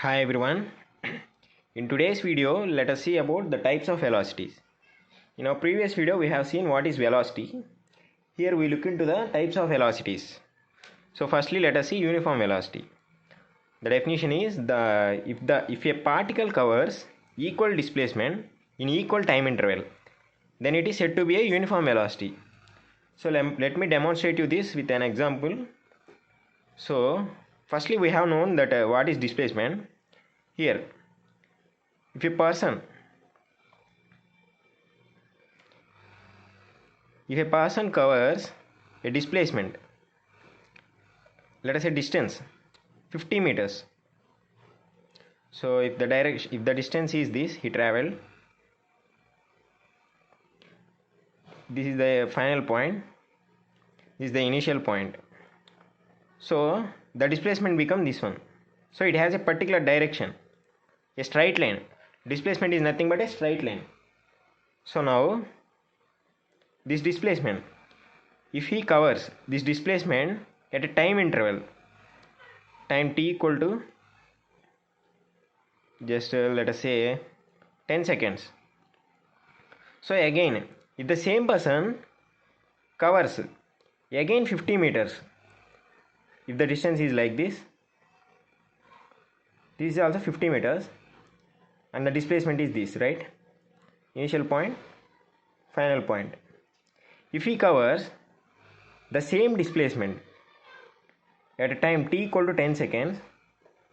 Hi everyone. In today's video, let us see about the types of velocities. In our previous video, we have seen what is velocity. Here we look into the types of velocities. So firstly, let us see uniform velocity. The definition is if a particle covers equal displacement in equal time interval, then it is said to be a uniform velocity. So let me demonstrate you this with an example. So firstly, we have known that what is displacement. Here, if a person covers a displacement, let us say distance 50 meters. So if the distance is this, he traveled, this is the final point, this is the initial point. So the displacement becomes this one. So it has a particular direction, a straight line. Displacement is nothing but a straight line. So now this displacement, if he covers this displacement at a time interval, time t equal to just let us say 10 seconds. So again, if the same person covers again 50 meters, if the distance is like this is also 50 meters and the displacement is this, right? Initial point, final point. If he covers the same displacement at a time t equal to 10 seconds,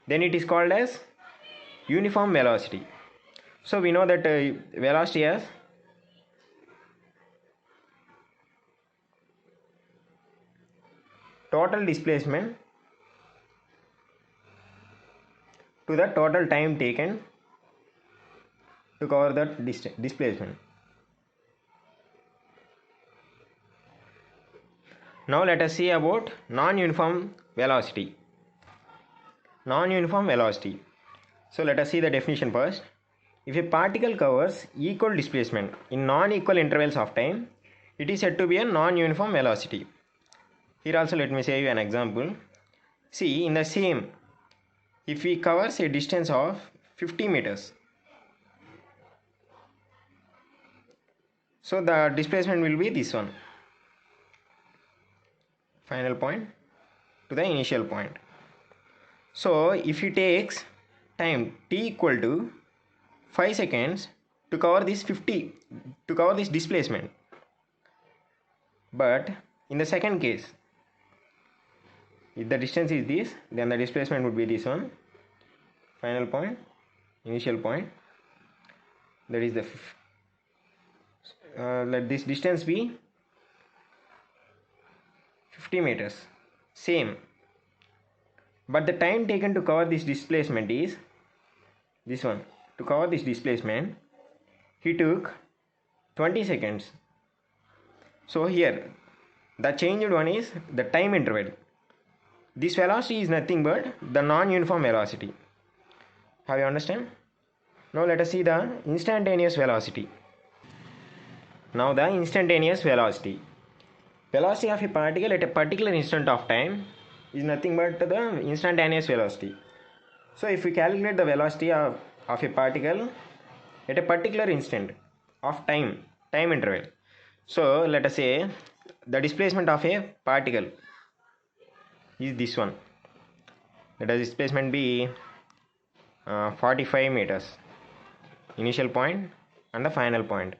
then it is called as uniform velocity. So we know that velocity has total displacement to the total time taken to cover that displacement. Now let us see about non-uniform velocity. Non-uniform velocity. So let us see the definition first. If a particle covers equal displacement in non-equal intervals of time, it is said to be a non-uniform velocity. Here also let me say you an example. See, in the same, if we covers a distance of 50 meters, so the displacement will be this one, final point to the initial point. So if he takes time t equal to 5 seconds to cover this displacement, but in the second case, if the distance is this, then the displacement would be this one, final point, initial point, that is the let this distance be 50 meters, same, but the time taken to cover this displacement is this one. To cover this displacement, he took 20 seconds. So here the changed one is the time interval. This velocity is nothing but the non-uniform velocity. Have you understand? Now let us see the instantaneous velocity. Now the instantaneous velocity. Velocity of a particle at a particular instant of time is nothing but the instantaneous velocity. So if we calculate the velocity of a particle at a particular instant of time interval. So let us say the displacement of a particle is this one. Let us displacement be 45 meters, initial point and the final point.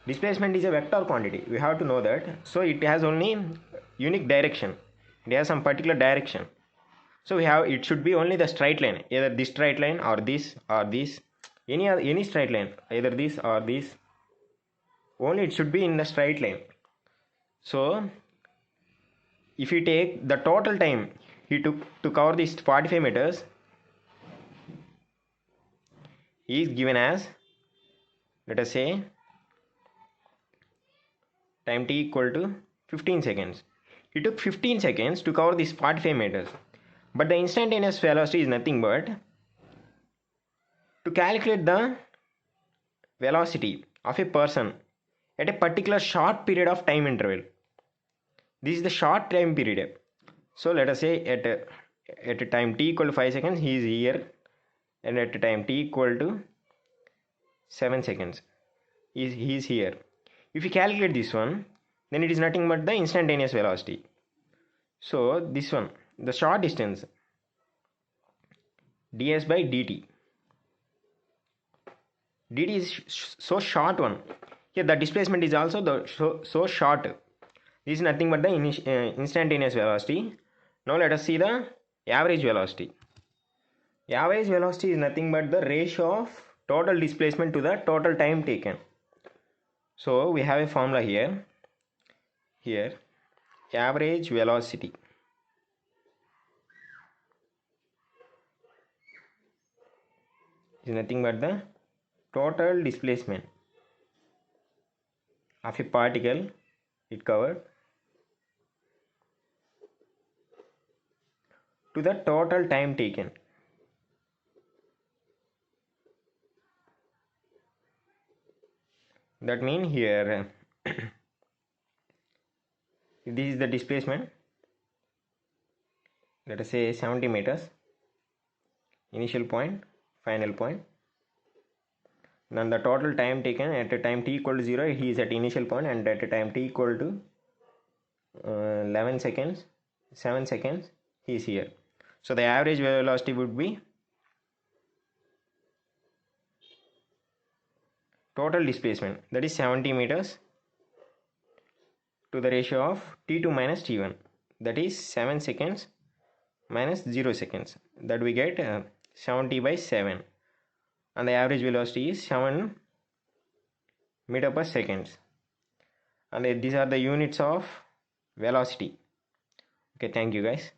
Displacement is a vector quantity, we have to know that. So it has only unique direction, it has some particular direction. So it should be only the straight line, either this straight line or this, any straight line, either this or this, only it should be in the straight line. So if you take the total time he took to cover this 45 meters is given as, let us say, time t equal to 15 seconds. He took 15 seconds to cover this 45 meters. But the instantaneous velocity is nothing but to calculate the velocity of a person at a particular short period of time interval. This is the short time period. So let us say at at a time t equal to 5 seconds he is here, and at a time t equal to 7 seconds he is here. If you calculate this one, then it is nothing but the instantaneous velocity. So this one, the short distance, ds by dt. Dt is so short one. Here the displacement is also so short. This is nothing but the instantaneous velocity. Now let us see the average velocity. Average velocity is nothing but the ratio of total displacement to the total time taken. So we have a formula here. Here, average velocity is nothing but the total displacement of a particle it covered to the total time taken. That means here this is the displacement, let us say 70 meters, initial point, final point. Then the total time taken at a time t equal to 0, he is at initial point, and at a time t equal to 11 seconds, 7 seconds, he is here. So the average velocity would be total displacement, that is 70 meters, to the ratio of t2 minus t1, that is 7 seconds minus 0 seconds, that we get 70 by 7, and the average velocity is 7 meter per second, and these are the units of velocity. Okay, thank you guys.